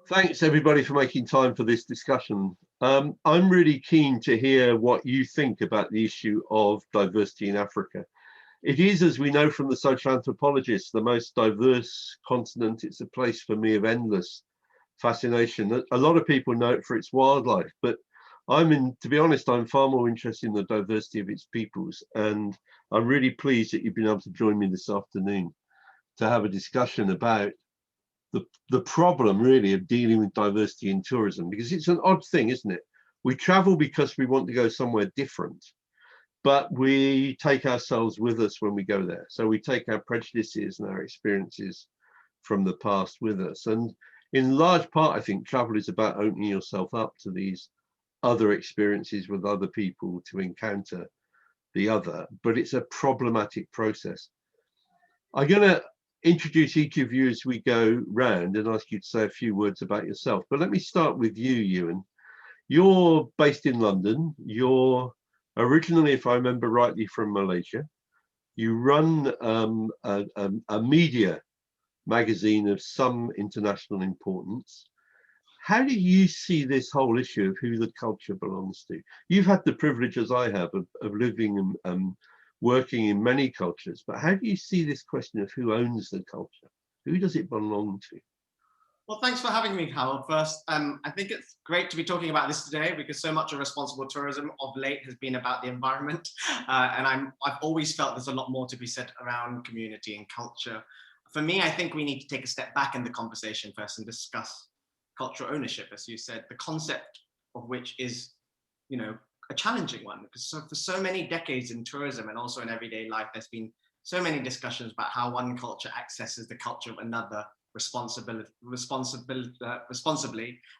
Thanks everybody for making time for this discussion. I'm really keen to hear what you think about the issue of diversity in Africa. It is, as we know from the social anthropologists, the most diverse continent. It's a place for me of endless fascination. A lot of people know it for its wildlife, but to be honest, I'm far more interested in the diversity of its peoples. And I'm really pleased that you've been able to join me this afternoon to have a discussion about the problem really of dealing with diversity in tourism, because it's an odd thing, isn't it? We travel because we want to go somewhere different, but we take ourselves with us when we go there. So we take our prejudices and our experiences from the past with us. And in large part, I think travel is about opening yourself up to these other experiences with other people to encounter the other, but it's a problematic process. I'm going to introduce each of you as we go round and ask you to say a few words about yourself. But let me start with you, Ewan. You're based in London. You're originally, if I remember rightly, from Malaysia. You run a media magazine of some international importance. How do you see this whole issue of who the culture belongs to? You've had the privilege, as I have, of living and working in many cultures, but how do you see this question of who owns the culture? Who does it belong to? Well, thanks for having me, Howard. First, I think it's great to be talking about this today because so much of responsible tourism of late has been about the environment. And I've always felt there's a lot more to be said around community and culture. For me, I think we need to take a step back in the conversation first and discuss cultural ownership, as you said, the concept of which is, a challenging one. Because for so many decades in tourism and also in everyday life, there's been so many discussions about how one culture accesses the culture of another responsibly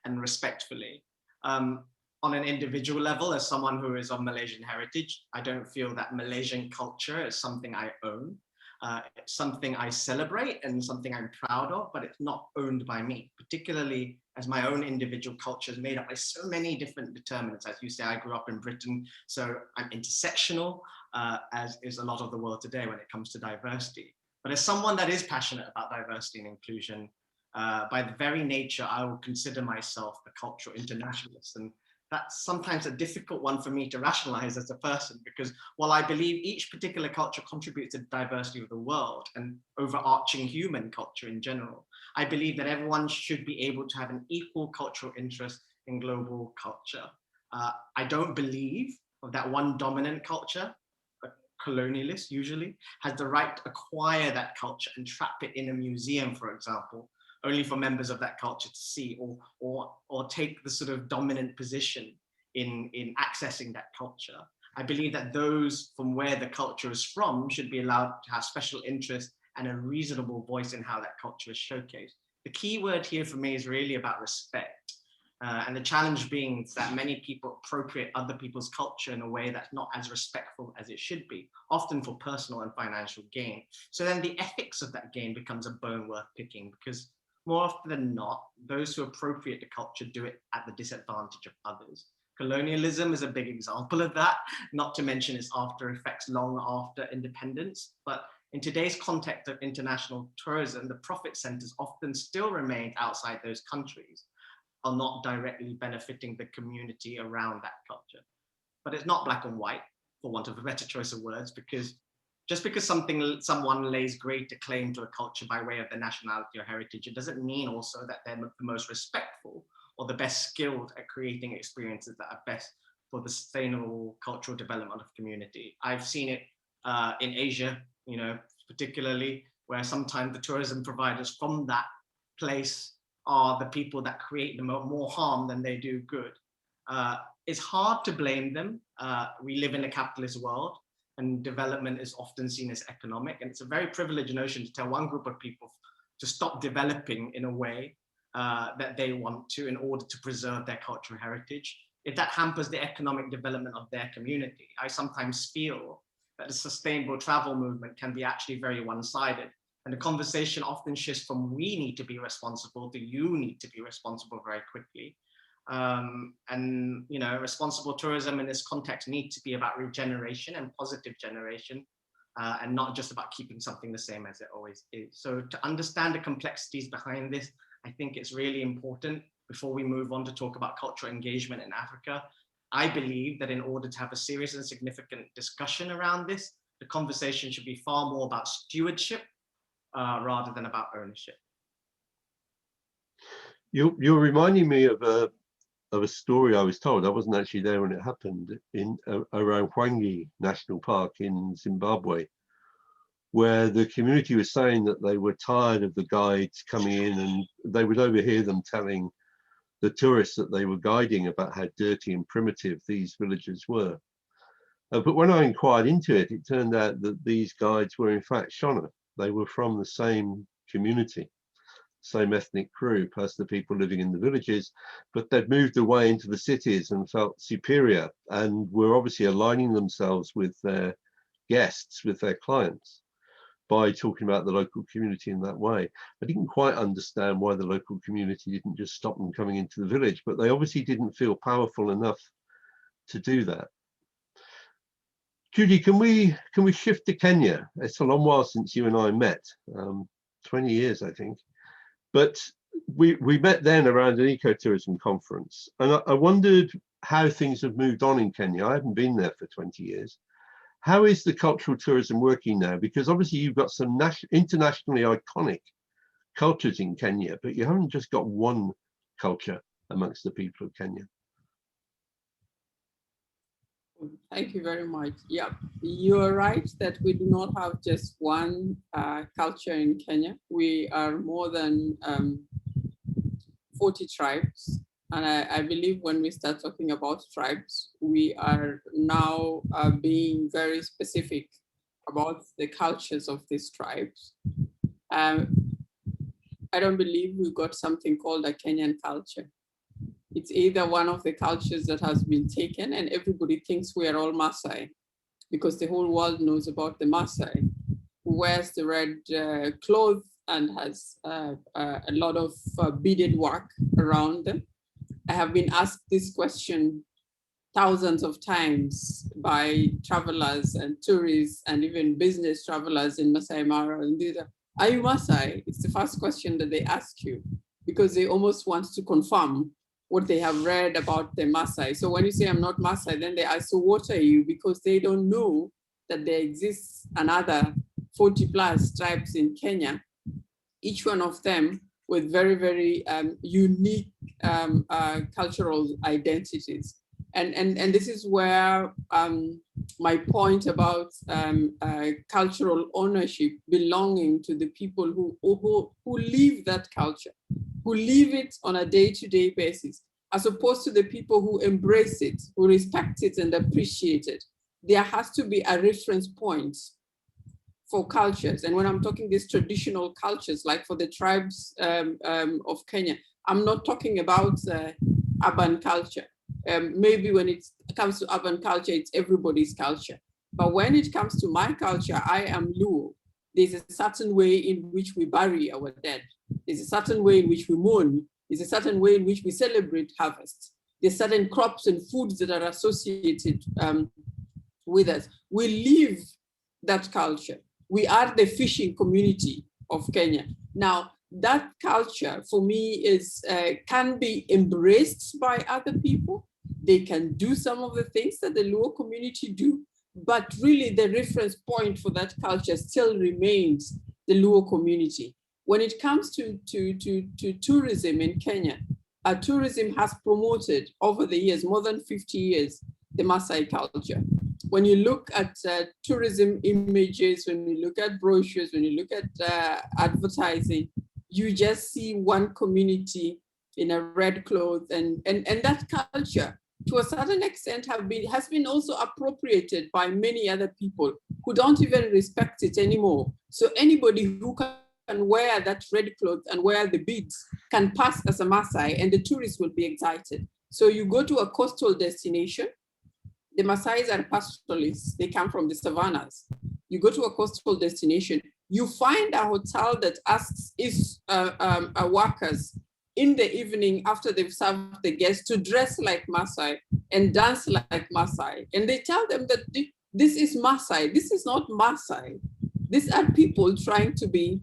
and respectfully. On an individual level, as someone who is of Malaysian heritage, I don't feel that Malaysian culture is something I own. It's something I celebrate and something I'm proud of, but it's not owned by me, particularly as my own individual culture is made up by so many different determinants. As you say, I grew up in Britain, so I'm intersectional, as is a lot of the world today when it comes to diversity. But as someone that is passionate about diversity and inclusion, by the very nature, I will consider myself a cultural internationalist. And that's sometimes a difficult one for me to rationalize as a person, because while I believe each particular culture contributes to the diversity of the world and overarching human culture in general, I believe that everyone should be able to have an equal cultural interest in global culture. I don't believe that one dominant culture, colonialist usually, has the right to acquire that culture and trap it in a museum, for example, only for members of that culture to see, or take the sort of dominant position in accessing that culture. I believe that those from where the culture is from should be allowed to have special interest and a reasonable voice in how that culture is showcased. The key word here for me is really about respect. And the challenge being that many people appropriate other people's culture in a way that's not as respectful as it should be, often for personal and financial gain. So then the ethics of that gain becomes a bone worth picking, because more often than not, those who appropriate the culture do it at the disadvantage of others. Colonialism is a big example of that, not to mention its after effects long after independence. But in today's context of international tourism, the profit centers often still remain outside those countries, are not directly benefiting the community around that culture. But it's not black and white, for want of a better choice of words, because just because someone lays greater claim to a culture by way of their nationality or heritage, it doesn't mean also that they're the most respectful or the best skilled at creating experiences that are best for the sustainable cultural development of community. I've seen it in Asia, particularly, where sometimes the tourism providers from that place are the people that create the more harm than they do good. It's hard to blame them. We live in a capitalist world, and development is often seen as economic. And it's a very privileged notion to tell one group of people to stop developing in a way that they want to in order to preserve their cultural heritage. If that hampers the economic development of their community, I sometimes feel that the sustainable travel movement can be actually very one-sided. And the conversation often shifts from we need to be responsible to you need to be responsible very quickly. Responsible tourism in this context needs to be about regeneration and positive generation, and not just about keeping something the same as it always is. So to understand the complexities behind this, I think it's really important before we move on to talk about cultural engagement in Africa. I believe that in order to have a serious and significant discussion around this, the conversation should be far more about stewardship rather than about ownership. You're reminding me of a story I was told. I wasn't actually there when it happened, in around Hwangi National Park in Zimbabwe, where the community was saying that they were tired of the guides coming in, and they would overhear them telling the tourists that they were guiding about how dirty and primitive these villages were. But when I inquired into it, it turned out that these guides were in fact Shona. They were from the same community, same ethnic group as the people living in the villages, but they'd moved away into the cities and felt superior, and were obviously aligning themselves with their guests, with their clients, by talking about the local community in that way. I didn't quite understand why the local community didn't just stop them coming into the village, but they obviously didn't feel powerful enough to do that. Judy, can we shift to Kenya? It's a long while since you and I met, 20 years, I think. But we met then around an ecotourism conference, and I wondered how things have moved on in Kenya. I haven't been there for 20 years. How is the cultural tourism working now? Because obviously you've got some internationally iconic cultures in Kenya, but you haven't just got one culture amongst the people of Kenya. Thank you very much. Yeah, you're right that we do not have just one culture in Kenya. We are more than 40 tribes. And I believe when we start talking about tribes, we are now being very specific about the cultures of these tribes. I don't believe we've got something called a Kenyan culture. It's either one of the cultures that has been taken, and everybody thinks we are all Maasai because the whole world knows about the Maasai, who wears the red cloth and has a lot of beaded work around them. I have been asked this question thousands of times by travelers and tourists and even business travelers in Masai Mara. And are you Maasai? It's the first question that they ask you, because they almost want to confirm what they have read about the Maasai. So when you say I'm not Maasai, then they ask, so what are you? Because they don't know that there exists another 40 plus tribes in Kenya, each one of them with very, very unique cultural identities. And this is where my point about cultural ownership, belonging to the people who live that culture, who live it on a day-to-day basis, as opposed to the people who embrace it, who respect it and appreciate it. There has to be a reference point for cultures. And when I'm talking these traditional cultures, like for the tribes of Kenya, I'm not talking about urban culture. Maybe when it comes to urban culture, it's everybody's culture. But when it comes to my culture, I am Luo. There's a certain way in which we bury our dead. There's a certain way in which we mourn. There's a certain way in which we celebrate harvest. There's certain crops and foods that are associated with us. We live that culture. We are the fishing community of Kenya. Now, that culture for me is can be embraced by other people. They can do some of the things that the Luo community do, but really the reference point for that culture still remains the Luo community. When it comes to tourism in Kenya, tourism has promoted over the years, more than 50 years, the Maasai culture. When you look at tourism images, when you look at brochures, when you look at advertising, you just see one community in a red cloth, and that culture, to a certain extent, has been also appropriated by many other people who don't even respect it anymore. So anybody who can wear that red cloth and wear the beads can pass as a Maasai, and the tourists will be excited. So you go to a coastal destination. The Maasais are pastoralists. They come from the savannas. You go to a coastal destination, you find a hotel that asks its workers in the evening after they've served the guests to dress like Maasai and dance like Maasai. And they tell them that this is Maasai. This is not Maasai. These are people trying to be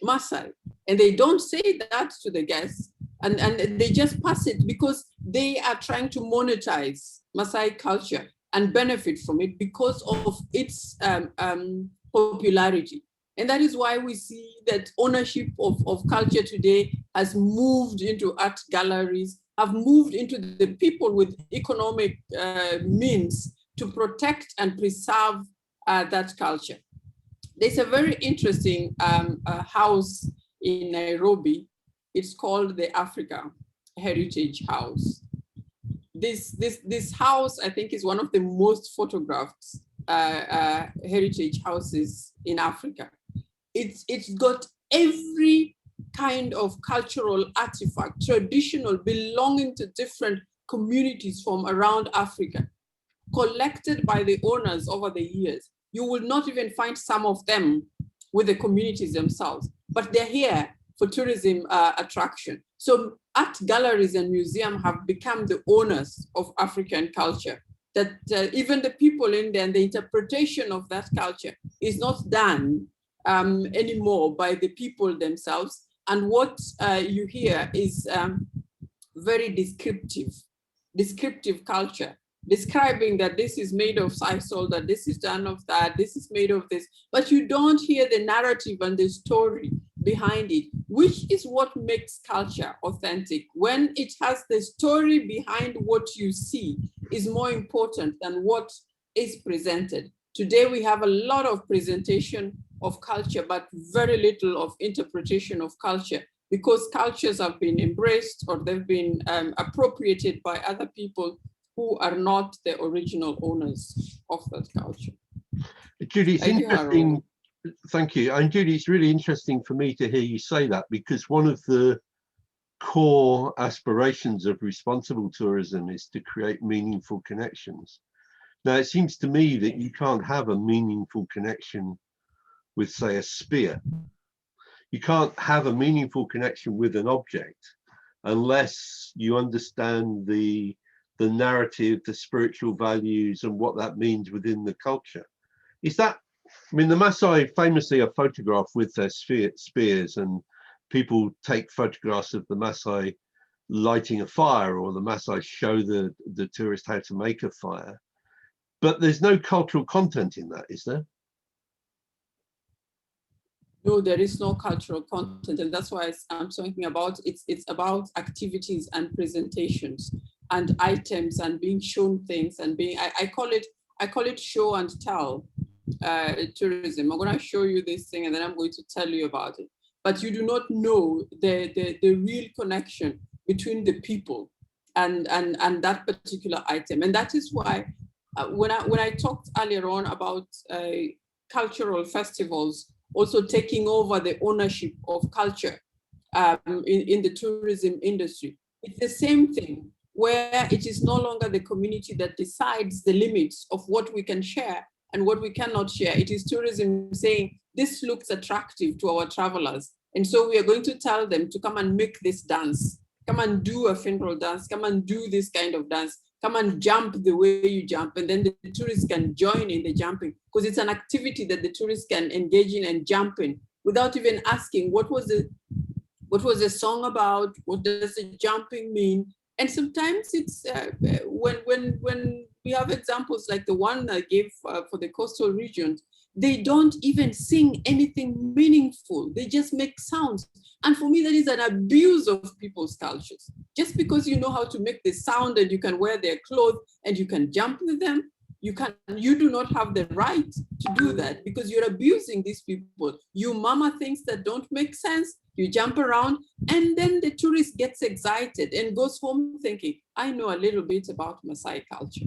Maasai. And they don't say that to the guests, and they just pass it because they are trying to monetize Maasai culture and benefit from it because of its popularity. And that is why we see that ownership of culture today has moved into art galleries, have moved into the people with economic means to protect and preserve that culture. There's a very interesting house in Nairobi. It's called the Africa Heritage House. This house, I think, is one of the most photographed heritage houses in Africa. It's got every kind of cultural artifact, traditional, belonging to different communities from around Africa, collected by the owners over the years. You will not even find some of them with the communities themselves, but they're here for tourism attraction. So art galleries and museums have become the owners of African culture, that even the people in there and the interpretation of that culture is not done anymore by the people themselves. And what you hear is very descriptive culture, describing that this is made of sisal, that this is done of that, this is made of this, but you don't hear the narrative and the story behind it, which is what makes culture authentic. When it has the story behind what you see is more important than what is presented. Today we have a lot of presentation of culture, but very little of interpretation of culture, because cultures have been embraced or they've been appropriated by other people who are not the original owners of that culture. Judy, it's interesting. Thank you. And Judy, it's really interesting for me to hear you say that, because one of the core aspirations of responsible tourism is to create meaningful connections. Now, it seems to me that you can't have a meaningful connection with, say, a spear. You can't have a meaningful connection with an object unless you understand the narrative, the spiritual values, and what that means within the culture. Is that, I mean, the Maasai famously are photographed with their spears, and people take photographs of the Maasai lighting a fire, or the Maasai show the tourist how to make a fire. But there's no cultural content in that, is there? No, there is no cultural content, and that's why I'm talking about it's about activities and presentations and items and being shown things and being I call it show and tell tourism. I'm going to show you this thing and then I'm going to tell you about it, but you do not know the real connection between the people and that particular item. And that is why when I talked earlier on about cultural festivals also taking over the ownership of culture in the tourism industry, it's the same thing, where it is no longer the community that decides the limits of what we can share and what we cannot share. It is tourism saying, this looks attractive to our travelers, and so we are going to tell them to come and make this dance, come and do a funeral dance, come and do this kind of dance, come and jump the way you jump, and then the tourists can join in the jumping, because it's an activity that the tourists can engage in and jump in without even asking what was the song about, what does the jumping mean. And sometimes it's when we have examples like the one I gave for the coastal regions, they don't even sing anything meaningful. They just make sounds. And for me, that is an abuse of people's cultures. Just because you know how to make the sound and you can wear their clothes and you can jump with them, you do not have the right to do that, because you're abusing these people. You mama things that don't make sense, you jump around, and then the tourist gets excited and goes home thinking, I know a little bit about Maasai culture.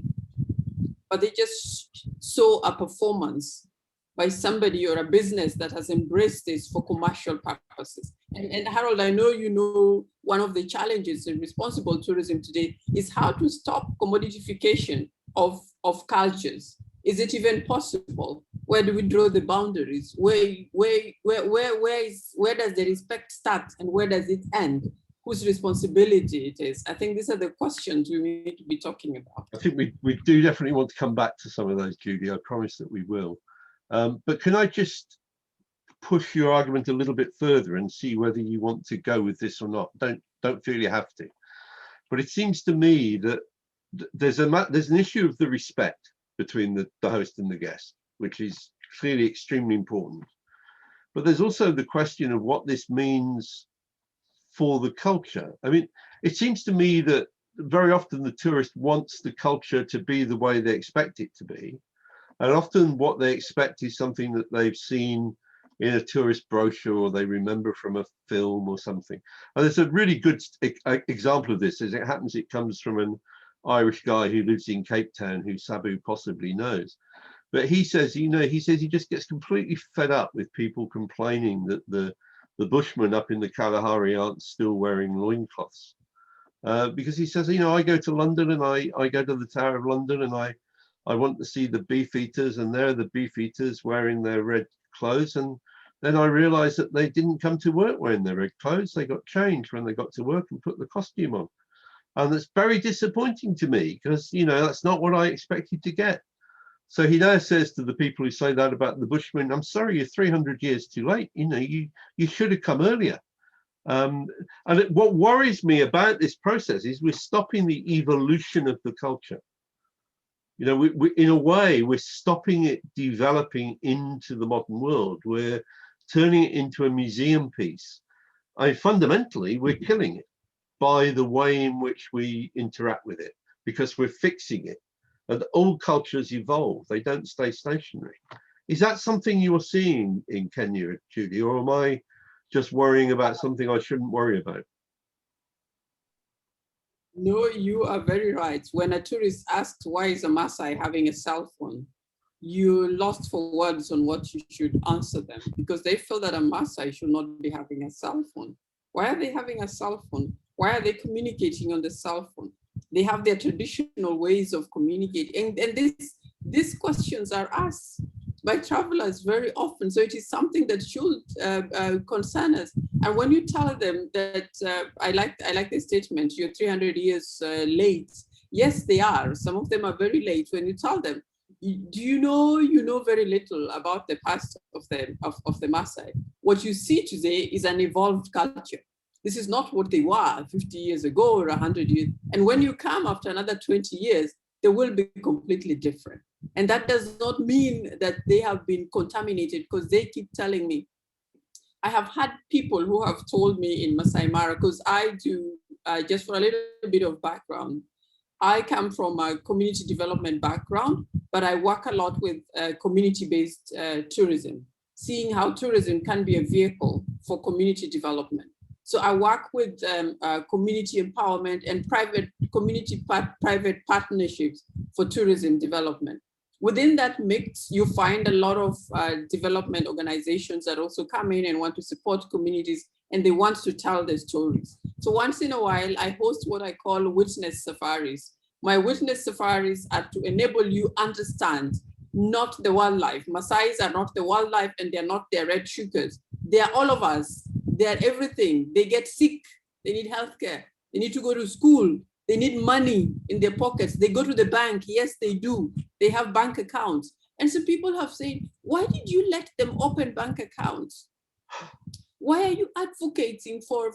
But they just saw a performance by somebody or a business that has embraced this for commercial purposes. And Harold, I know you know one of the challenges in responsible tourism today is how to stop commodification of cultures. Is it even possible? Where do we draw the boundaries? Where does the respect start and where does it end? Whose responsibility it is? I think these are the questions we need to be talking about. I think we do definitely want to come back to some of those, Judy. I promise that we will. But can I just push your argument a little bit further and see whether you want to go with this or not. Don't feel you have to. But it seems to me that there's an issue of the respect between the host and the guest, which is clearly extremely important. But there's also the question of what this means for the culture. I mean, it seems to me that very often the tourist wants the culture to be the way they expect it to be. And often what they expect is something that they've seen in a tourist brochure or they remember from a film or something. And there's a really good example of this. As it happens, it comes from an Irish guy who lives in Cape Town, who Sabu possibly knows. But he says, he says he just gets completely fed up with people complaining that the Bushmen up in the Kalahari aren't still wearing loincloths. Because he says, I go to London and I go to the Tower of London and I want to see the beefeaters, and there are the beefeaters wearing their red clothes. And then I realized that they didn't come to work wearing their red clothes. They got changed when they got to work and put the costume on. And that's very disappointing to me because, that's not what I expected to get. So he now says to the people who say that about the Bushmen, I'm sorry, you're 300 years too late. You should have come earlier. What worries me about this process is we're stopping the evolution of the culture. We in a way, we're stopping it developing into the modern world. We're turning it into a museum piece. Fundamentally, we're killing it by the way in which we interact with it, because we're fixing it. And all cultures evolve, they don't stay stationary. Is that something you're seeing in Kenya, Judy, or am I just worrying about something I shouldn't worry about? No, you are very right. When a tourist asks, why is a Maasai having a cell phone? You're lost for words on what you should answer them, because they feel that a Maasai should not be having a cell phone. Why are they having a cell phone? Why are they communicating on the cell phone? They have their traditional ways of communicating. And these questions are asked by travelers very often. So it is something that should concern us. And when you tell them that, I like the statement, you're 300 years late. Yes, they are. Some of them are very late. When you tell them, do you know very little about the past of the Maasai. What you see today is an evolved culture. This is not what they were 50 years ago or 100 years. And when you come after another 20 years, they will be completely different. And that does not mean that they have been contaminated, because they keep telling me. I have had people who have told me in Masai Mara, because I do, just for a little bit of background, I come from a community development background, but I work a lot with community-based tourism, seeing how tourism can be a vehicle for community development. So I work with community empowerment and private partnerships for tourism development. Within that mix, you find a lot of development organizations that also come in and want to support communities, and they want to tell their stories. So once in a while, I host what I call witness safaris. My witness safaris are to enable you understand not the wildlife. Maasais are not the wildlife, and they're not their red sugars. They are all of us. They are everything. They get sick. They need healthcare. They need to go to school. They need money in their pockets. They go to the bank. Yes, they do. They have bank accounts. And so people have said, why did you let them open bank accounts? Why are you advocating for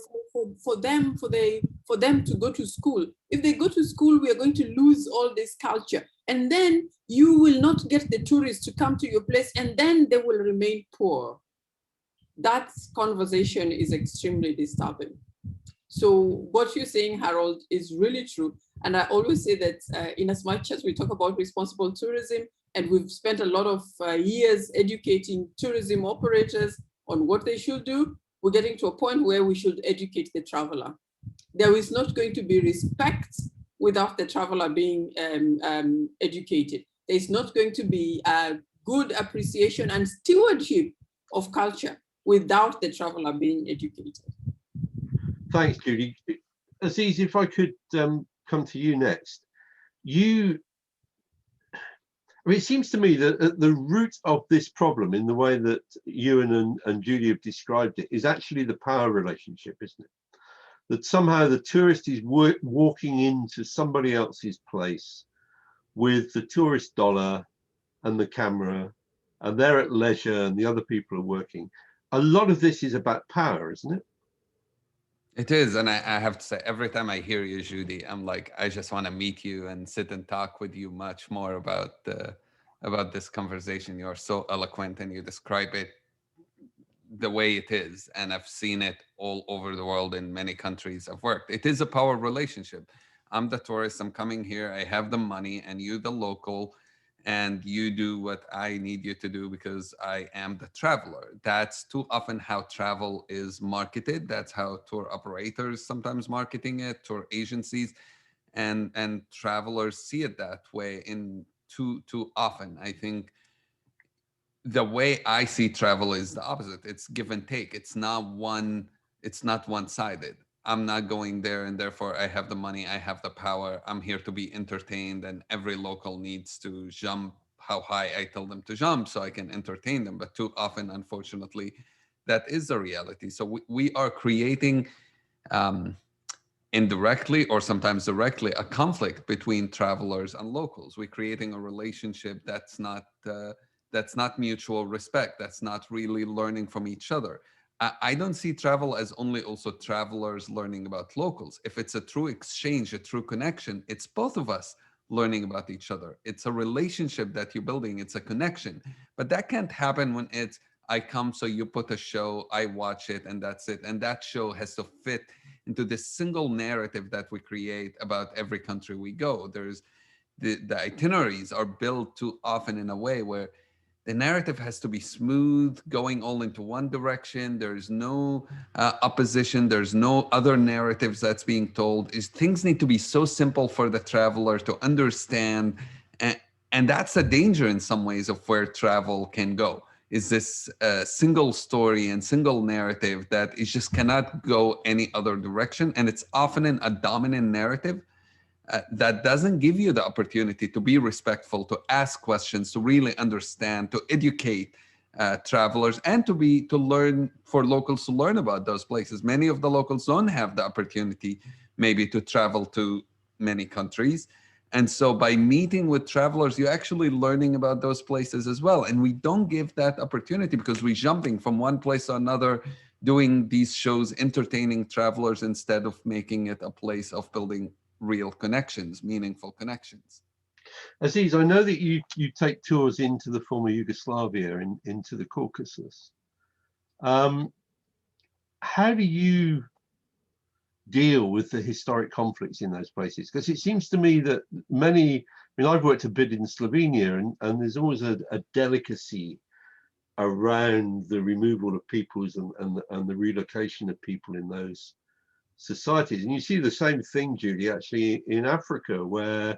them to go to school? If they go to school, we are going to lose all this culture. And then you will not get the tourists to come to your place, and then they will remain poor. That conversation is extremely disturbing. So what you're saying, Harold, is really true. And I always say that in as much as we talk about responsible tourism, and we've spent a lot of years educating tourism operators on what they should do, we're getting to a point where we should educate the traveler. There is not going to be respect without the traveler being educated. There's not going to be a good appreciation and stewardship of culture without the traveler being educated. Thanks, Judy. Aziz, if I could come to you next. It seems to me that at the root of this problem, in the way that Ewan and Judy have described it, is actually the power relationship, isn't it? That somehow the tourist is walking into somebody else's place with the tourist dollar and the camera, and they're at leisure and the other people are working. a lot of this is about power, isn't it? It is, and I have to say, every time I hear you, Judy, I'm like, I just want to meet you and sit and talk with you much more about this conversation. You're so eloquent, and you describe it the way it is, and I've seen it all over the world in many countries I've worked. It is a power relationship. I'm the tourist, I'm coming here, I have the money, and you the local, and you do what I need you to do because I am the traveler. That's too often how travel is marketed. That's how tour operators sometimes marketing it, tour agencies, and travelers see it that way in too often. I think the way I see travel is the opposite. It's give and take. It's not one-sided. I'm not going there and therefore I have the money, I have the power. I'm here to be entertained, and every local needs to jump how high I tell them to jump so I can entertain them. But too often, unfortunately, that is the reality. So we are creating um, indirectly or sometimes directly a conflict between travelers and locals. We're creating a relationship that's not mutual respect. That's not really learning from each other. I don't see travel as only also travelers learning about locals. If it's a true exchange, a true connection, it's both of us learning about each other. It's a relationship that you're building. It's a connection. But that can't happen when it's I come, so you put a show, I watch it, and that's it. And that show has to fit into this single narrative that we create about every country we go. There's the itineraries are built too often in a way where the narrative has to be smooth, going all into one direction. There's no opposition. There's no other narratives that's being told. Things need to be so simple for the traveler to understand. And that's a danger in some ways of where travel can go. Is this single story and single narrative that it just cannot go any other direction. And it's often a dominant narrative that doesn't give you the opportunity to be respectful, to ask questions, to really understand, to educate travelers, and to learn, for locals to learn about those places. Many of the locals don't have the opportunity maybe to travel to many countries. And so by meeting with travelers, you're actually learning about those places as well. And we don't give that opportunity because we're jumping from one place to another, doing these shows, entertaining travelers instead of making it a place of building real connections, meaningful connections. Aziz, I know that you take tours into the former Yugoslavia and into the Caucasus. How do you deal with the historic conflicts in those places? Because it seems to me that I've worked a bit in Slovenia, and there's always a delicacy around the removal of peoples and the relocation of people in those societies. And you see the same thing, Judy, actually in Africa, where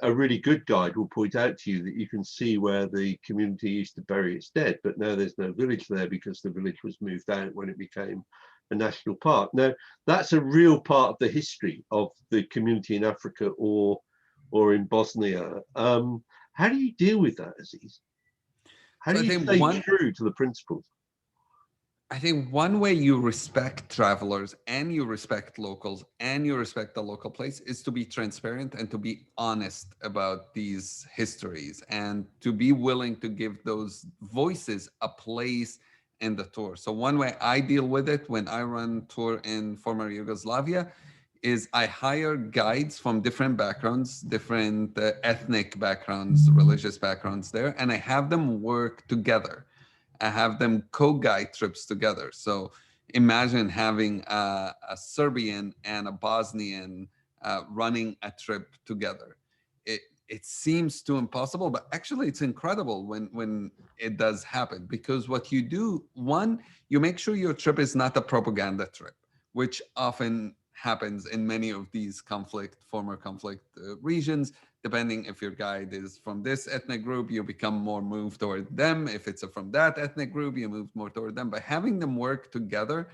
a really good guide will point out to you that you can see where the community used to bury its dead, but now there's no village there because the village was moved out when it became a national park. Now, that's a real part of the history of the community in Africa or in Bosnia. How do you deal with that, Aziz? How do you stay true to the principles? I think one way you respect travelers and you respect locals and you respect the local place is to be transparent and to be honest about these histories and to be willing to give those voices a place in the tour. So one way I deal with it when I run tour in former Yugoslavia is I hire guides from different backgrounds, different ethnic backgrounds, religious backgrounds there, and I have them work together. I have them co-guide trips together. So imagine having a Serbian and a Bosnian running a trip together. It seems too impossible, but actually it's incredible when it does happen, because what you do, one, you make sure your trip is not a propaganda trip, which often happens in many of these former conflict regions. Depending if your guide is from this ethnic group, you become more moved toward them. If it's from that ethnic group, you move more toward them. By having them work together,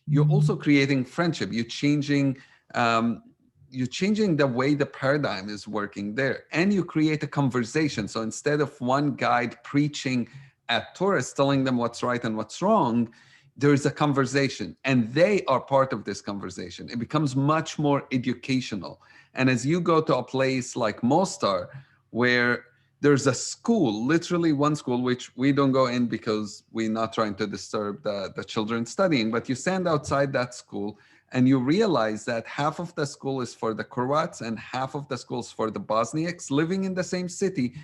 you're also creating friendship. You're changing the way the paradigm is working there, and you create a conversation. So instead of one guide preaching at tourists, telling them what's right and what's wrong, there is a conversation, and they are part of this conversation. It becomes much more educational. And as you go to a place like Mostar, where there's a school, literally one school, which we don't go in because we're not trying to disturb the children studying, but you stand outside that school and you realize that half of the school is for the Croats and half of the school is for the Bosniaks living in the same city.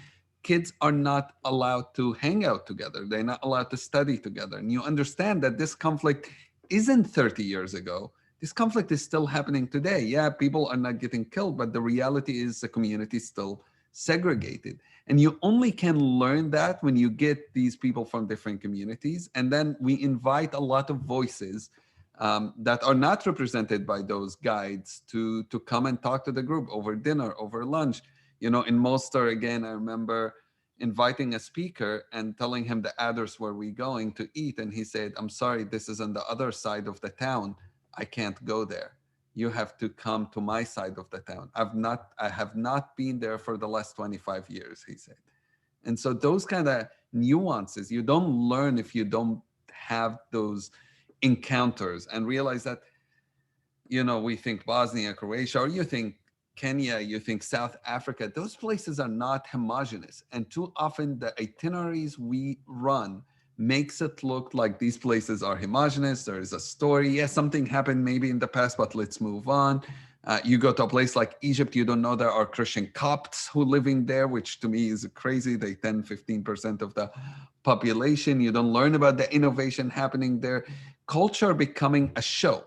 Kids are not allowed to hang out together. They're not allowed to study together. And you understand that this conflict isn't 30 years ago. This conflict is still happening today. Yeah, people are not getting killed, but the reality is the community is still segregated. And you only can learn that when you get these people from different communities. And then we invite a lot of voices that are not represented by those guides to come and talk to the group over dinner, over lunch. You know, in Mostar, again, I remember inviting a speaker and telling him the address where we going to eat. And he said, I'm sorry, this is on the other side of the town. I can't go there. You have to come to my side of the town. I have not been there for the last 25 years, he said. And so those kind of nuances, you don't learn if you don't have those encounters and realize that, you know, we think Bosnia, Croatia, or you think Kenya, you think South Africa, those places are not homogenous. And too often the itineraries we run makes it look like these places are homogenous. There is a story. Yes, something happened maybe in the past, but let's move on. You go to a place like Egypt, you don't know there are Christian Copts who living there, which to me is crazy. They 10, 15% of the population. You don't learn about the innovation happening there. Culture becoming a show.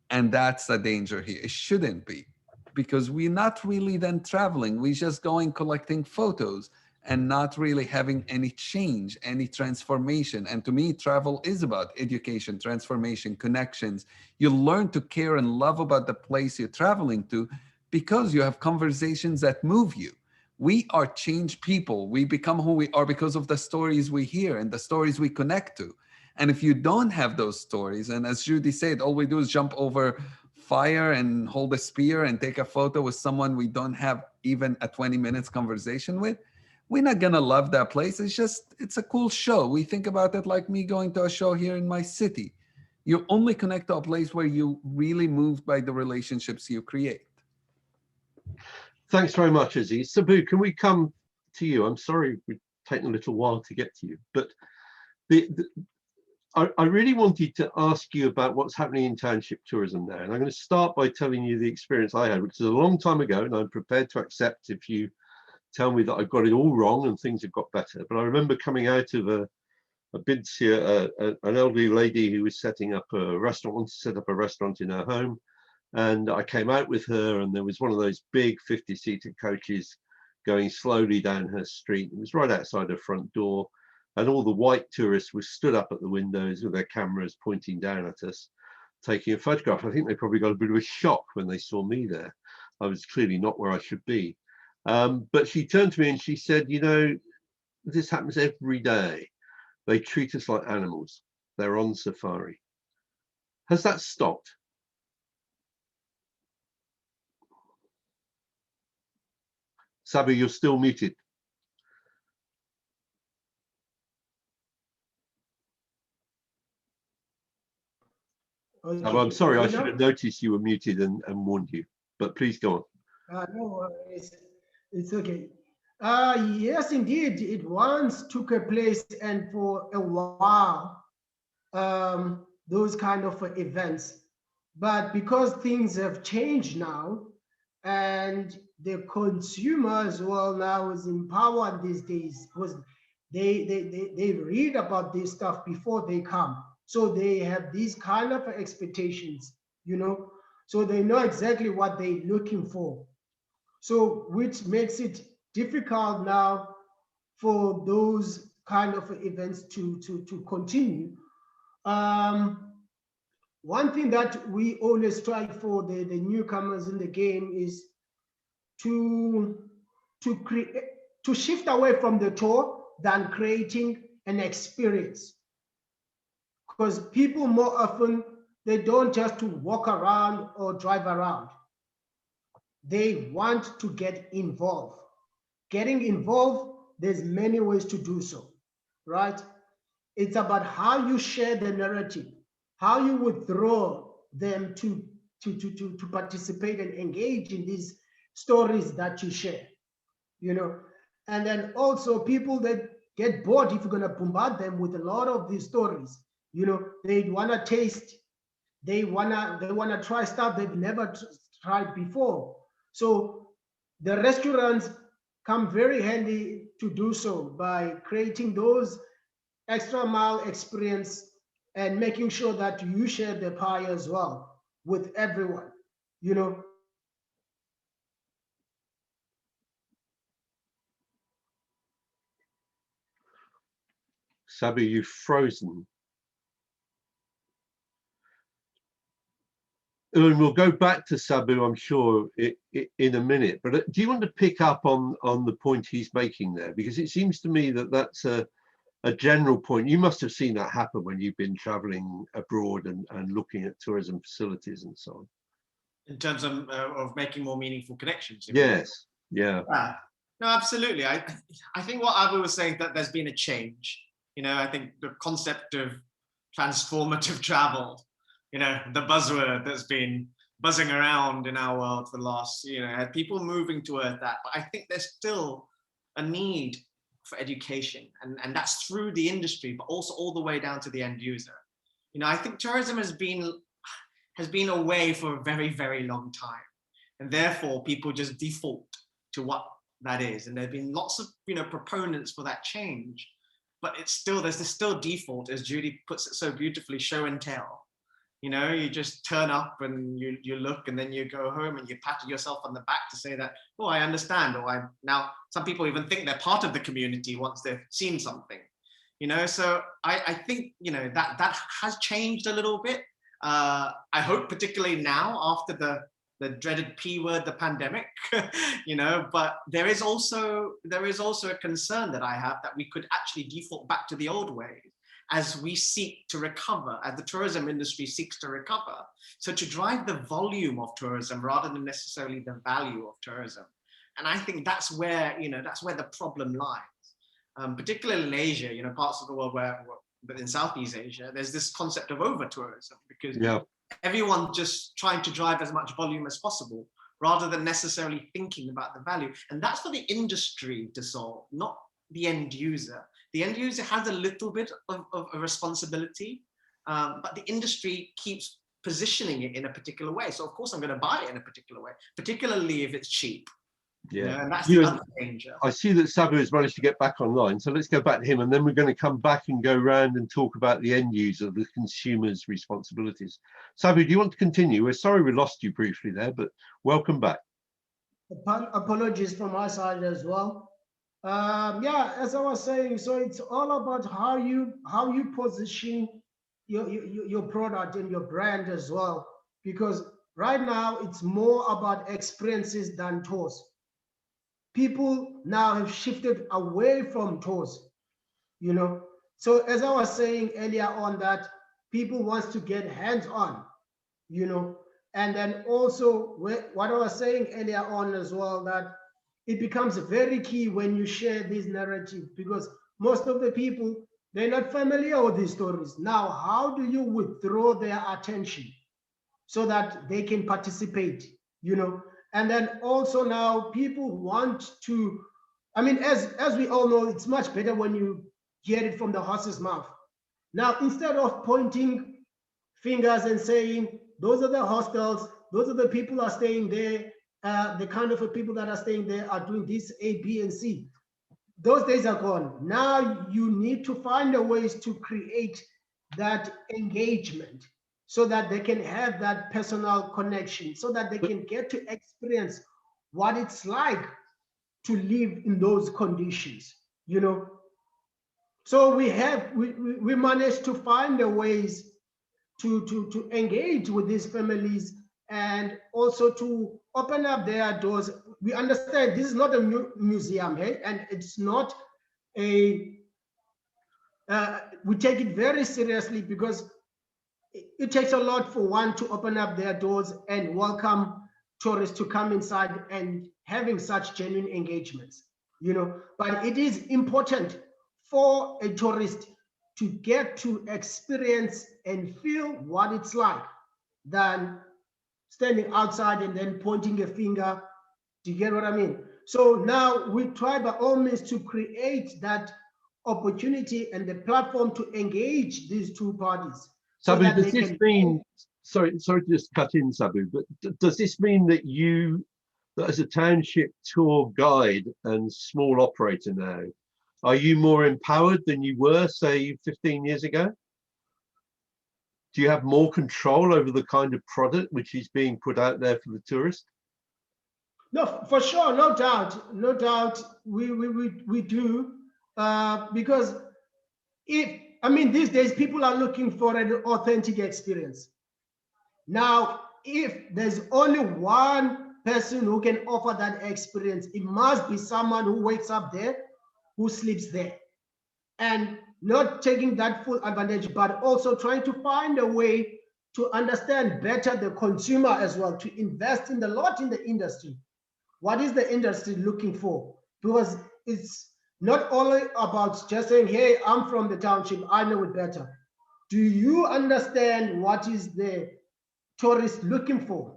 And that's the danger here. It shouldn't be, because we're not really then traveling. We're just going collecting photos and not really having any change, any transformation. And to me, travel is about education, transformation, connections. You learn to care and love about the place you're traveling to because you have conversations that move you. We are changed people. We become who we are because of the stories we hear and the stories we connect to. And if you don't have those stories, and as Judy said, all we do is jump over fire and hold a spear and take a photo with someone we don't have even a 20 minutes conversation with, we're not gonna love that place. It's a cool show. We think about it like me going to a show here in my city. You only connect to a place where you really moved by the relationships you create. Thanks very much, Aziz. Sabu, can we come to you? I'm sorry we've taken a little while to get to you, but I really wanted to ask you about what's happening in township tourism now. And I'm going to start by telling you the experience I had, which is a long time ago, and I'm prepared to accept if you tell me that I've got it all wrong and things have got better. But I remember coming out of a Bidsia, an elderly lady who was setting up a restaurant, wanted to set up a restaurant in her home. And I came out with her, and there was one of those big 50-seater coaches going slowly down her street. It was right outside her front door. And all the white tourists were stood up at the windows with their cameras pointing down at us, taking a photograph. I think they probably got a bit of a shock when they saw me there. I was clearly not where I should be. But she turned to me and she said, you know, this happens every day. They treat us like animals. They're on safari. Has that stopped? Sabu, you're still muted. Okay. Sabu, I'm sorry, I should have noticed you were muted and warned you, but please go on. No, it's okay. Yes, indeed, it once took a place, and for a while, those kind of events. But because things have changed now, and the consumer as well now is empowered these days, because they read about this stuff before they come. So they have these kind of expectations, you know, so they know exactly what they're looking for. So which makes it difficult now for those kind of events to continue. One thing that we always strive for, the newcomers in the game, is to shift away from the tour than creating an experience. Because people more often, they don't just to walk around or drive around. They want to get involved. Getting involved, there's many ways to do so, right? It's about how you share the narrative, how you would draw them to participate and engage in these stories that you share, you know. And then also people that get bored if you're going to bombard them with a lot of these stories. You know, they want to taste, they wanna try stuff they've never tried before. So the restaurants come very handy to do so by creating those extra mile experience and making sure that you share the pie as well with everyone. You know, Sabu, you've frozen. And we'll go back to Sabu, I'm sure, in a minute. But do you want to pick up on the point he's making there? Because it seems to me that that's a general point. You must have seen that happen when you've been traveling abroad and looking at tourism facilities and so on. In terms of making more meaningful connections. Yes, yeah. No, absolutely. I think what Abu was saying, that there's been a change. You know, I think the concept of transformative travel, you know, the buzzword that's been buzzing around in our world for the last, you know, people moving toward that. But I think there's still a need for education, and that's through the industry, but also all the way down to the end user. You know, I think tourism has been away for a very, very long time, and therefore people just default to what that is. And there've been lots of, you know, proponents for that change, but it's still, there's still default, as Judy puts it so beautifully, show and tell. You know, you just turn up and you look, and then you go home and you pat yourself on the back to say that, oh, I understand. Or now some people even think they're part of the community once they've seen something, you know. So I think, you know, that has changed a little bit. I hope particularly now after the dreaded P word, the pandemic, you know, but there is also a concern that I have that we could actually default back to the old ways as we seek to recover, as the tourism industry seeks to recover. So to drive the volume of tourism rather than necessarily the value of tourism. And I think that's where, you know, that's where the problem lies. Particularly in Asia, you know, parts of the world but in Southeast Asia, there's this concept of over-tourism, because everyone just trying to drive as much volume as possible rather than necessarily thinking about the value. And that's for the industry to solve, not the end user. The end user has a little bit of a responsibility, but the industry keeps positioning it in a particular way. So of course I'm going to buy it in a particular way, particularly if it's cheap. Yeah, you know, and that's the other danger. I see that Sabu has managed to get back online, so let's go back to him, and then we're going to come back and go around and talk about the end user, the consumer's responsibilities. Sabu, do you want to continue? We're sorry we lost you briefly there, but welcome back. Apologies from my side as well. Yeah, as I was saying, so it's all about how you position your product and your brand as well, because right now it's more about experiences than tours. People now have shifted away from tours, you know. So as I was saying earlier on, that people wants to get hands-on, you know. And then also what I was saying earlier on as well, that it becomes very key when you share this narrative, because most of the people, they're not familiar with these stories. Now, how do you withdraw their attention so that they can participate, you know? And then also now people want to, I mean, as we all know, it's much better when you hear it from the horse's mouth. Now, instead of pointing fingers and saying, those are the hostels, those are the people are staying there, the kind of people that are staying there are doing this A, B, and C. Those days are gone. Now you need to find a ways to create that engagement so that they can have that personal connection, so that they can get to experience what it's like to live in those conditions, you know. So we managed to find the ways to engage with these families, and also to open up their doors. We understand this is not a museum, hey? And it's not a, we take it very seriously, because it takes a lot for one to open up their doors and welcome tourists to come inside and having such genuine engagements, you know. But it is important for a tourist to get to experience and feel what it's like, than standing outside and then pointing a finger. Do you get what I mean? So now we try by all means to create that opportunity and the platform to engage these two parties. So Sabu, that does they this can mean, sorry to just cut in, Sabu, but does this mean that that as a township tour guide and small operator now, are you more empowered than you were, say, 15 years ago? Do you have more control over the kind of product which is being put out there for the tourist? No, for sure, no doubt, no doubt, we do, because these days people are looking for an authentic experience. Now, if there's only one person who can offer that experience, it must be someone who wakes up there, who sleeps there, and not taking that full advantage, but also trying to find a way to understand better the consumer as well, to invest in a lot in the industry. What is the industry looking for? Because it's not only about just saying, hey, I'm from the township, I know it better. Do you understand what is the tourist looking for?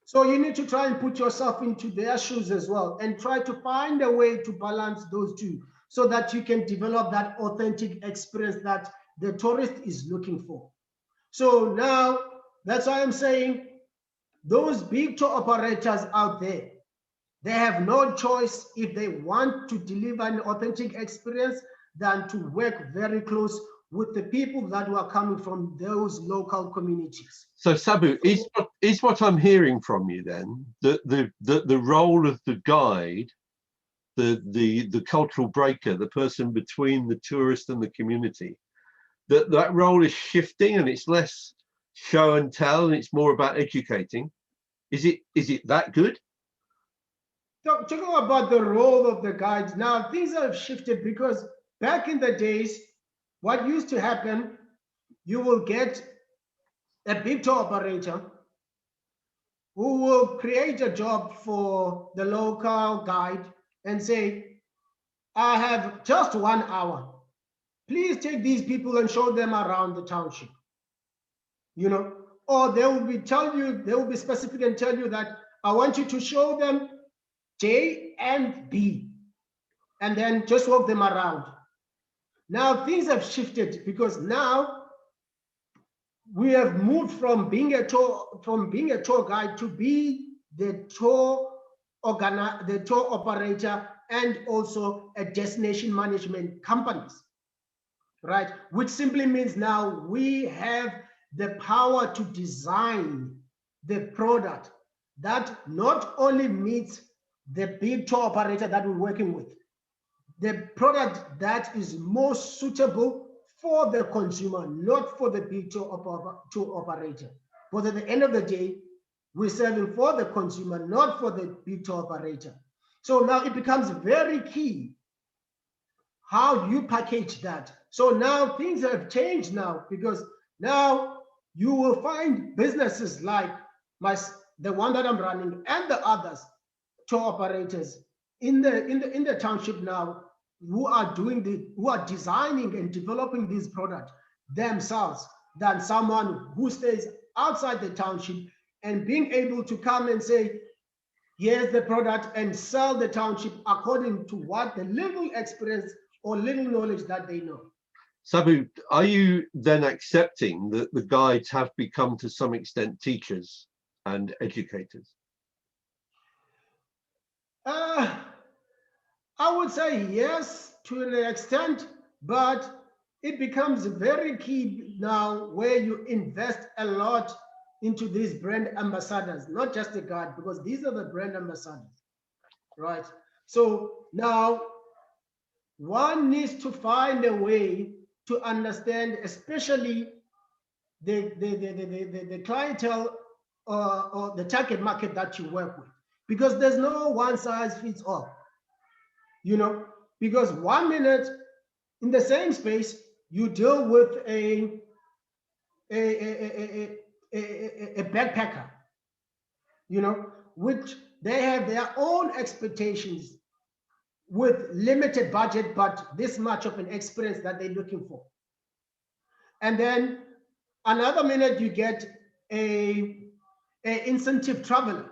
So you need to try and put yourself into their shoes as well and try to find a way to balance those two so that you can develop that authentic experience that the tourist is looking for. So now that's why I'm saying those big tour operators out there, they have no choice if they want to deliver an authentic experience than to work very close with the people that were coming from those local communities. So Sabu, is what I'm hearing from you then that the role of the guide, the cultural breaker, the person between the tourist and the community, that role is shifting and it's less show and tell and it's more about educating? Is it that good? Talking about the role of the guides, now things have shifted because back in the days, what used to happen, you will get a big tour operator who will create a job for the local guide and say, I have just 1 hour. Please take these people and show them around the township. Or they will be specific and tell you that I want you to show them J and B, and then just walk them around. Now things have shifted because now we have moved from being a tour guide to be the tour operator and also a destination management companies, right? Which simply means now we have the power to design the product that not only meets the big tour operator that we're working with, the product that is most suitable for the consumer, not for the big tour operator. But at the end of the day, we're serving for the consumer, not for the big tour operator. So now it becomes very key how you package that. So now things have changed now because now you will find businesses like the one that I'm running and the others, tour operators in the township now who are designing and developing this product themselves than someone who stays outside the township and being able to come and say, here's the product and sell the township according to what the little experience or little knowledge that they know. Sabu, are you then accepting that the guides have become to some extent teachers and educators? I would say yes to an extent, but it becomes very key now where you invest a lot into these brand ambassadors, not just the guide, because these are the brand ambassadors, right? So now one needs to find a way to understand, especially the clientele or the target market that you work with, because there's no one size fits all. Because 1 minute in the same space, you deal with a backpacker, which they have their own expectations with limited budget, but this much of an experience that they're looking for. And then another minute you get a incentive traveler,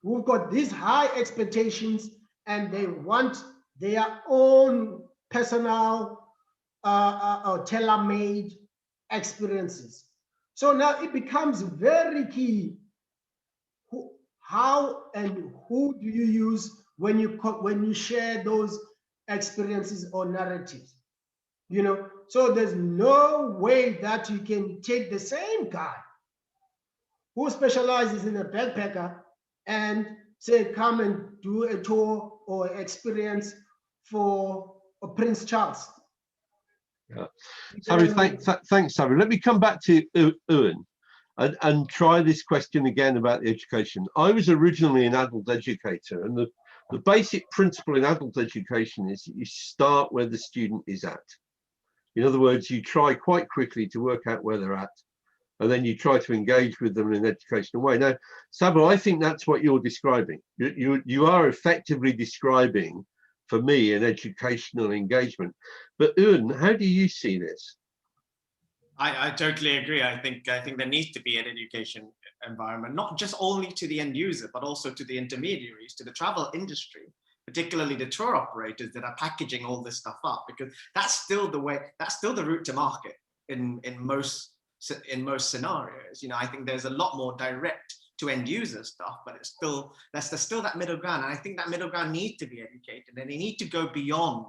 who've got these high expectations and they want their own personal tailor-made experiences. So now it becomes very key how and who do you use when you share those experiences or narratives, you know? So there's no way that you can take the same guy who specializes in a backpacker and say, come and do a tour or experience for Prince Charles. Yeah. Thanks, Sabu. Let me come back to Ewan and try this question again about the education. I was originally an adult educator, and the basic principle in adult education is you start where the student is at. In other words, you try quite quickly to work out where they're at, and then you try to engage with them in an educational way. Now, Sabu, I think that's what you're describing. You are effectively describing, for me, an educational engagement. But Ewan, how do you see this? I totally agree. I think there needs to be an education environment, not just only to the end user, but also to the intermediaries, to the travel industry, particularly the tour operators that are packaging all this stuff up, because that's still the way, that's still the route to market in most scenarios. You know, I think there's a lot more direct to end user stuff, but it's still, there's still that middle ground. And I think that middle ground needs to be educated, and they need to go beyond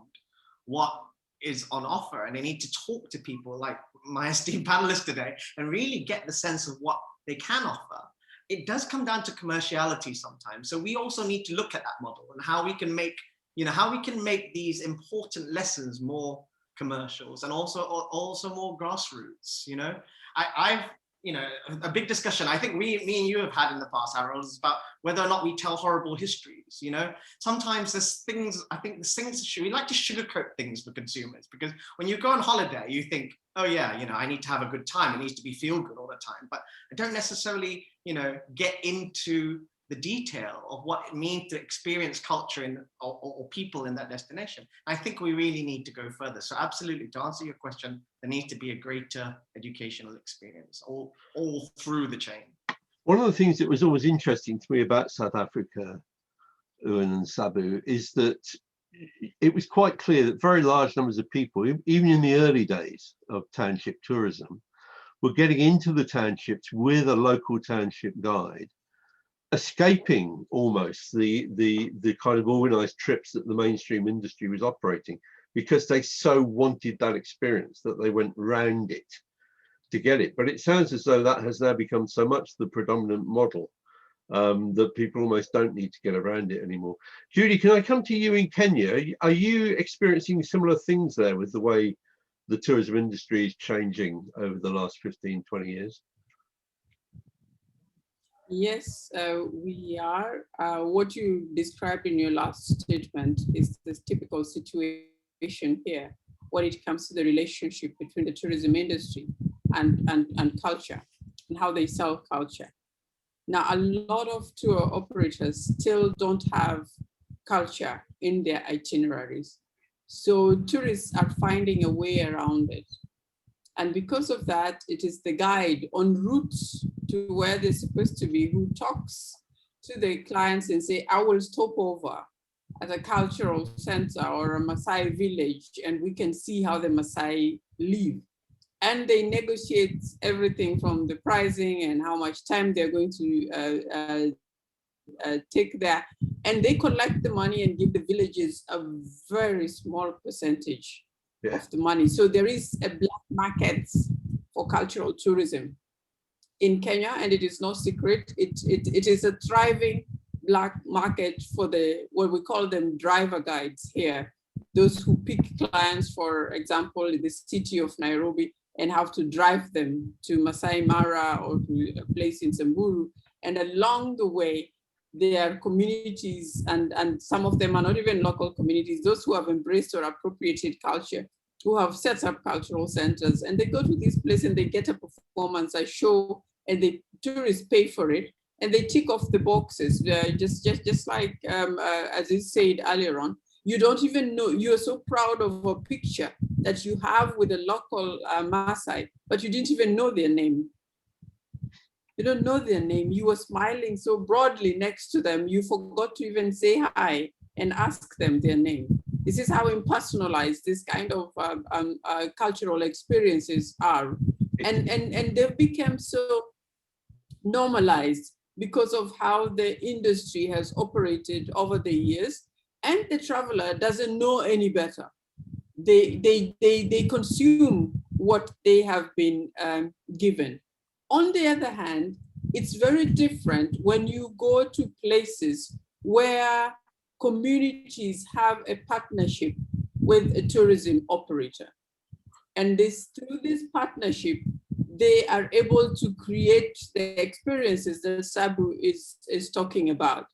what is on offer, and they need to talk to people like my esteemed panelists today and really get the sense of what they can offer. It does come down to commerciality sometimes. So we also need to look at that model and how we can make, you know, how we can make these important lessons more commercials and also more grassroots. You know, I've, you know, a big discussion I think me and you have had in the past, Harold, is about whether or not we tell horrible histories. You know, sometimes there's things, I think there's things, we like to sugarcoat things for consumers, because when you go on holiday, you think, oh yeah, you know, I need to have a good time. It needs to be feel good all the time. But I don't necessarily, you know, get into the detail of what it means to experience culture in, or people in that destination. I think we really need to go further. So absolutely, to answer your question, there needs to be a greater educational experience all through the chain. One of the things that was always interesting to me about South Africa, Ewan and Sabu, is that it was quite clear that very large numbers of people, even in the early days of township tourism, were getting into the townships with a local township guide, escaping almost the kind of organized trips that the mainstream industry was operating, because they so wanted that experience that they went round it to get it. But it sounds as though that has now become so much the predominant model that people almost don't need to get around it anymore. Judy, can I come to you in Kenya? Are you experiencing similar things there with the way the tourism industry is changing over the last 15, 20 years? Yes, we are. What you described in your last statement is this typical situation here when it comes to the relationship between the tourism industry and culture, and how they sell culture. Now, a lot of tour operators still don't have culture in their itineraries. So tourists are finding a way around it. And because of that, it is the guide en route to where they're supposed to be who talks to the clients and say, I will stop over at a cultural center or a Maasai village, and we can see how the Maasai live. And they negotiate everything from the pricing and how much time they're going to take there. And they collect the money and give the villages a very small percentage of the money. So there is a black market for cultural tourism in Kenya, and it is no secret. It is a thriving black market for what we call them driver guides here. Those who pick clients, for example, in the city of Nairobi, and have to drive them to Masai Mara or to a place in Samburu. And along the way, there are communities, and some of them are not even local communities, those who have embraced or appropriated culture, who have set up cultural centers, and they go to this place and they get a performance, a show, and the tourists pay for it, and they tick off the boxes, just like as you said earlier on. You don't even know, you're so proud of a picture that you have with a local Maasai, but you didn't even know their name. You don't know their name. You were smiling so broadly next to them, you forgot to even say hi and ask them their name. This is how impersonalized this kind of cultural experiences are. And they've become so normalized because of how the industry has operated over the years, and the traveler doesn't know any better. They consume what they have been given. On the other hand, it's very different when you go to places where communities have a partnership with a tourism operator. And through this partnership, they are able to create the experiences that Sabu is talking about.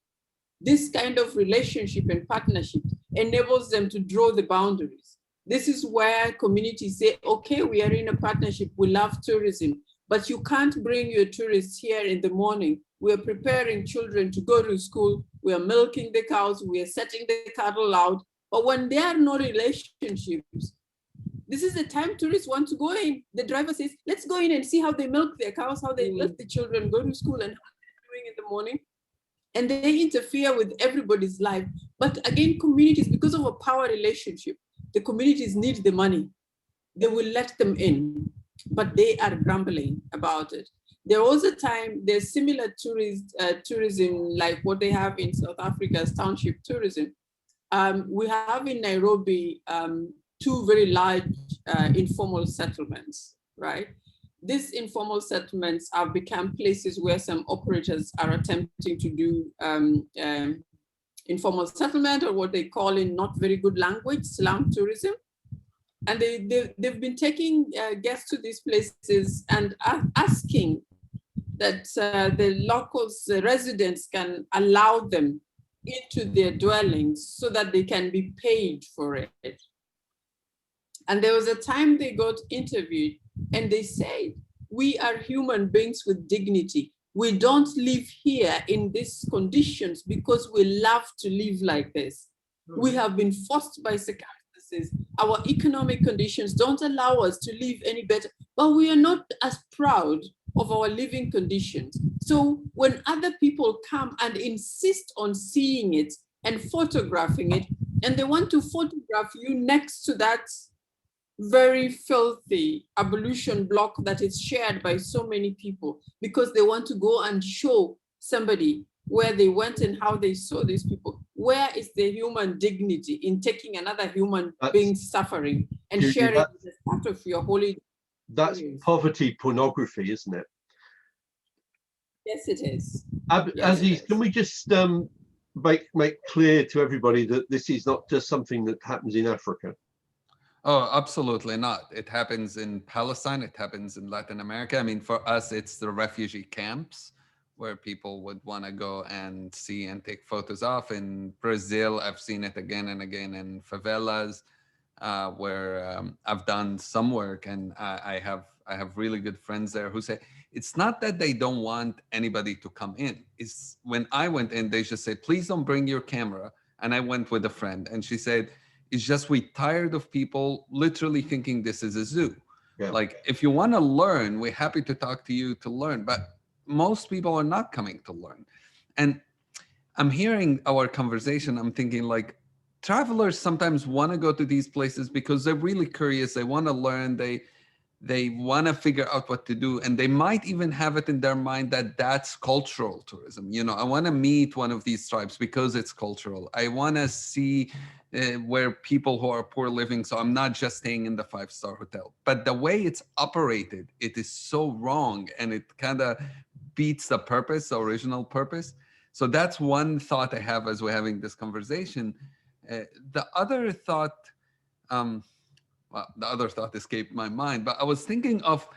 This kind of relationship and partnership enables them to draw the boundaries. This is where communities say, okay, we are in a partnership, we love tourism, but you can't bring your tourists here in the morning. We are preparing children to go to school, we are milking the cows, we are setting the cattle out. But when there are no relationships, this is the time tourists want to go in. The driver says, let's go in and see how they milk their cows, how they let the children go to school and how they're doing in the morning. And they interfere with everybody's life. But again, communities, because of a power relationship, the communities need the money. They will let them in, but they are grumbling about it. There was a time, there's similar tourism like what they have in South Africa's township tourism. We have in Nairobi, two very large informal settlements, right? These informal settlements have become places where some operators are attempting to do informal settlement, or what they call in not very good language, slum tourism. And they've been taking guests to these places and asking that the locals, the residents, can allow them into their dwellings so that they can be paid for it. And there was a time they got interviewed and they said, we are human beings with dignity. We don't live here in these conditions because we love to live like this. We have been forced by circumstances. Our economic conditions don't allow us to live any better, but we are not as proud of our living conditions. So when other people come and insist on seeing it and photographing it, and they want to photograph you next to that very filthy ablution block that is shared by so many people, because they want to go and show somebody where they went and how they saw these people. Where is the human dignity in taking another human being's suffering and sharing it as part of your holy? That's poverty pornography, isn't it? Yes, it is. Aziz, can we just make clear to everybody that this is not just something that happens in Africa? Oh, absolutely not. It happens in Palestine. It happens in Latin America. I mean, for us, it's the refugee camps where people would want to go and see and take photos of. In Brazil, I've seen it again and again in favelas, where I've done some work, and I have really good friends there who say it's not that they don't want anybody to come in. It's when I went in, they just said, please don't bring your camera. And I went with a friend, and she said, it's just we tired of people literally thinking this is a zoo. Yeah. Like, if you want to learn, we're happy to talk to you to learn, but most people are not coming to learn. And I'm hearing our conversation, I'm thinking like, travelers sometimes want to go to these places because they're really curious, they want to learn, they want to figure out what to do, and they might even have it in their mind that that's cultural tourism. You know, I want to meet one of these tribes because it's cultural. I want to see where people who are poor living, so I'm not just staying in the 5-star hotel. But the way it's operated, it is so wrong, and it kind of beats the purpose, the original purpose. So that's one thought I have as we're having this conversation. The other thought, well, the other thought escaped my mind, but I was thinking of,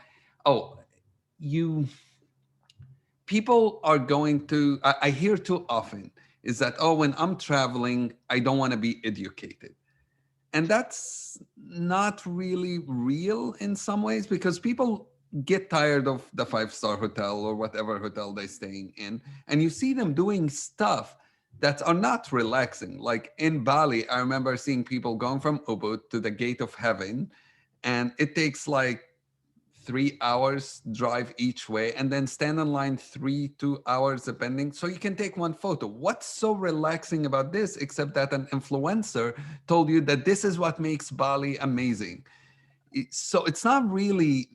people are going to, I hear too often is that, when I'm traveling, I don't want to be educated. And that's not really real in some ways, because people get tired of the 5-star hotel or whatever hotel they're staying in, and you see them doing stuff that are not relaxing. Like in Bali, I remember seeing people going from Ubud to the gate of heaven, and it takes like 3 hours drive each way and then stand in line 2 hours depending, so you can take one photo. What's so relaxing about this except that an influencer told you that this is what makes Bali amazing? So it's not really,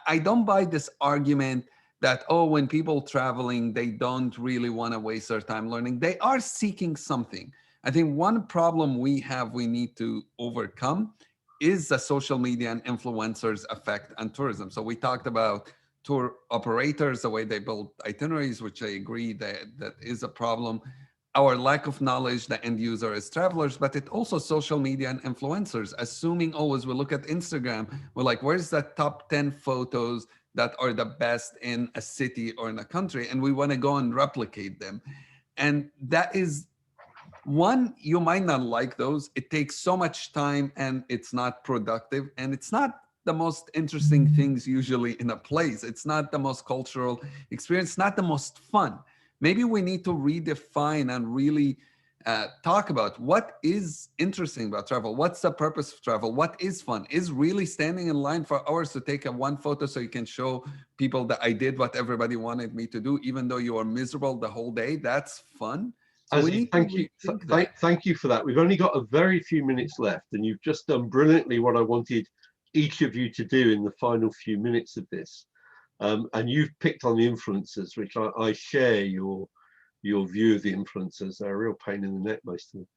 I don't buy this argument that, oh, when people traveling, they don't really want to waste their time learning. They are seeking something. I think one problem we need to overcome is the social media and influencers effect on tourism. So we talked about tour operators, the way they build itineraries, which I agree that is a problem. Our lack of knowledge, the end user as travelers, but it also social media and influencers, assuming always we look at Instagram, we're like, where's the top 10 photos that are the best in a city or in a country? And we want to go and replicate them. And that is one, you might not like those. It takes so much time and it's not productive. And it's not the most interesting things usually in a place. It's not the most cultural experience, not the most fun. Maybe we need to redefine and really talk about what is interesting about travel. What's the purpose of travel? What is fun? Is really standing in line for hours to take one photo so you can show people that I did what everybody wanted me to do, even though you are miserable the whole day? That's fun. So thank you. Thank you for that. We've only got a very few minutes left, and you've just done brilliantly what I wanted each of you to do in the final few minutes of this. And you've picked on the influencers, which I share your view of the influencers. They're a real pain in the neck, most of them.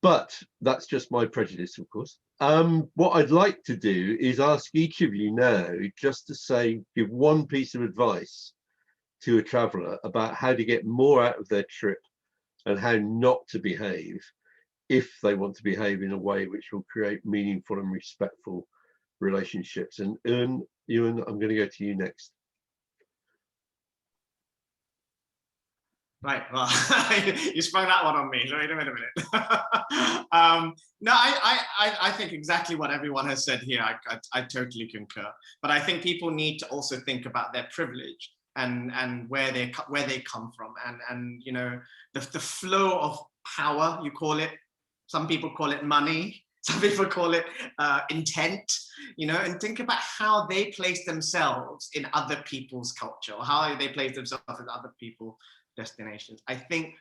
But that's just my prejudice, of course. What I'd like to do is ask each of you now just to say, give one piece of advice to a traveler about how to get more out of their trip and how not to behave if they want to behave in a way which will create meaningful and respectful relationships. And Ewan, I'm going to go to you next. Right, well, you sprung that one on me. Wait a minute. No, I think exactly what everyone has said here. I totally concur. But I think people need to also think about their privilege and where they come from, and you know, the flow of power, you call it. Some people call it money. Some people call it intent, you know, and think about how they place themselves in other people's culture, or how they place themselves in other people's destinations. I think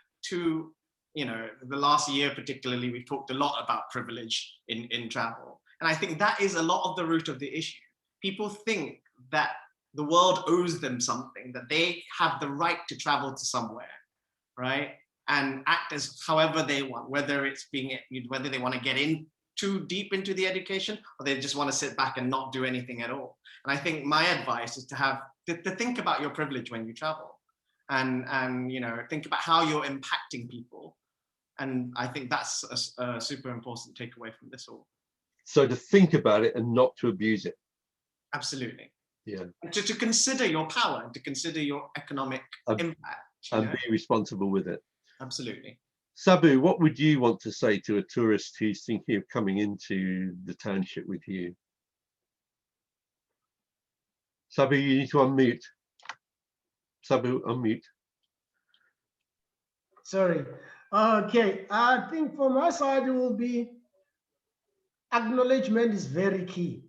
you know, the last year particularly, we've talked a lot about privilege in travel. And I think that is a lot of the root of the issue. People think that the world owes them something, that they have the right to travel to somewhere, right? And act as however they want, whether they want to get in too deep into the education, or they just want to sit back and not do anything at all. And I think my advice is to think about your privilege when you travel, and you know, think about how you're impacting people. And I think that's a super important takeaway from this all. So to think about it and not to abuse it. Absolutely. Yeah. To consider your power, and to consider your economic impact. And be responsible with it. Absolutely. Sabu, what would you want to say to a tourist who's thinking of coming into the township with you? Sabu, you need to unmute. Sabu, unmute. Sorry. Okay, I think from my side it will be acknowledgement is very key,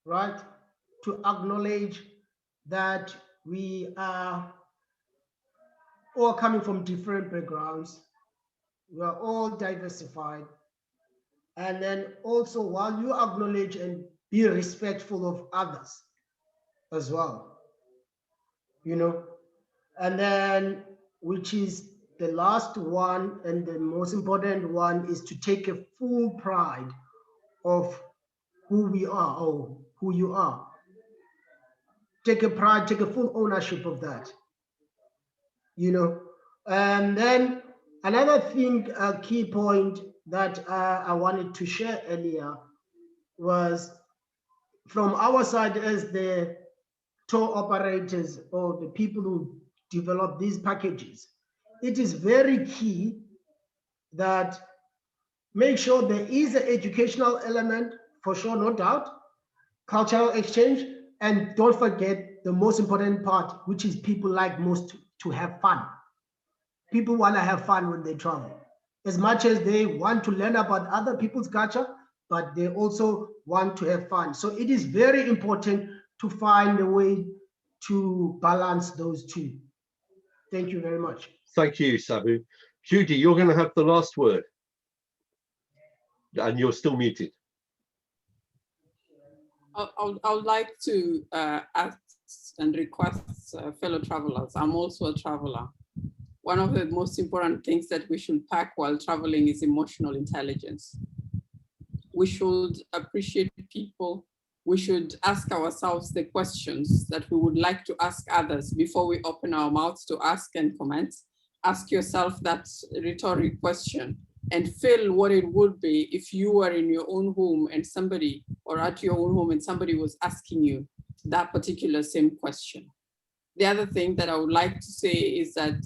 right? To acknowledge that we are all coming from different backgrounds. We are all diversified. And then also, while you acknowledge and be respectful of others as well, you know, and then, which is the last one and the most important one, is to take a full pride of who we are or who you are. Take a pride, take a full ownership of that, you know. And then another thing, a key point that I wanted to share earlier was from our side as the tour operators or the people who develop these packages. It is very key that make sure there is an educational element, for sure, no doubt, cultural exchange, and don't forget the most important part, which is people like most to have fun. People want to have fun when they travel. As much as they want to learn about other people's culture, but they also want to have fun. So it is very important to find a way to balance those two. Thank you very much. Thank you, Sabu. Judy, you're going to have the last word. And you're still muted. I would like to ask and request fellow travelers. I'm also a traveler. One of the most important things that we should pack while traveling is emotional intelligence. We should appreciate people. We should ask ourselves the questions that we would like to ask others before we open our mouths to ask and comment. Ask yourself that rhetoric question and feel what it would be if you were in your own home and somebody, or at your own home and somebody was asking you that particular same question. The other thing that I would like to say is that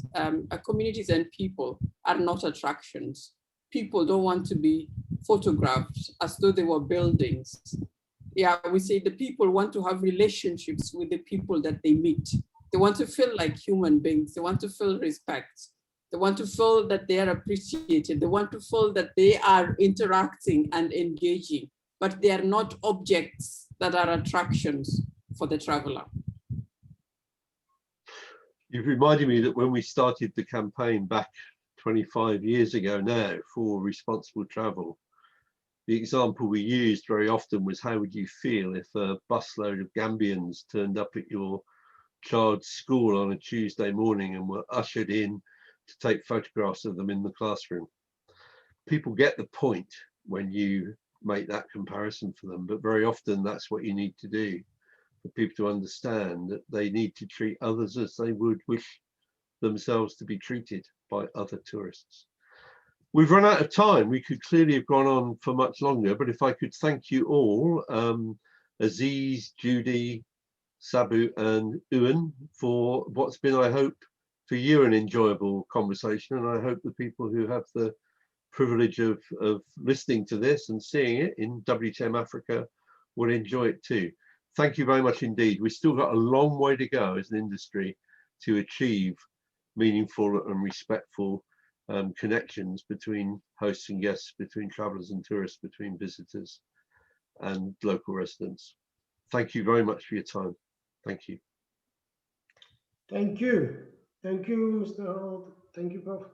communities and people are not attractions. People don't want to be photographed as though they were buildings. Yeah, we say the people want to have relationships with the people that they meet. They want to feel like human beings. They want to feel respect. They want to feel that they are appreciated. They want to feel that they are interacting and engaging, but they are not objects that are attractions for the traveler. You've reminded me that when we started the campaign back 25 years ago now for responsible travel, the example we used very often was, how would you feel if a busload of Gambians turned up at your child's school on a Tuesday morning and were ushered in to take photographs of them in the classroom? People get the point when you make that comparison for them, but very often that's what you need to do, for people to understand that they need to treat others as they would wish themselves to be treated by other tourists. We've run out of time. We could clearly have gone on for much longer, but if I could thank you all, Aziz, Judy, Sabu and Ewan, for what's been, I hope, for you an enjoyable conversation, and I hope the people who have the privilege of listening to this and seeing it in WTM Africa will enjoy it too. Thank you very much indeed. We've still got a long way to go as an industry to achieve meaningful and respectful connections between hosts and guests, between travelers and tourists, between visitors and local residents. Thank you very much for your time. Thank you. Thank you. Thank you, Mr. Holt. Thank you, Prof.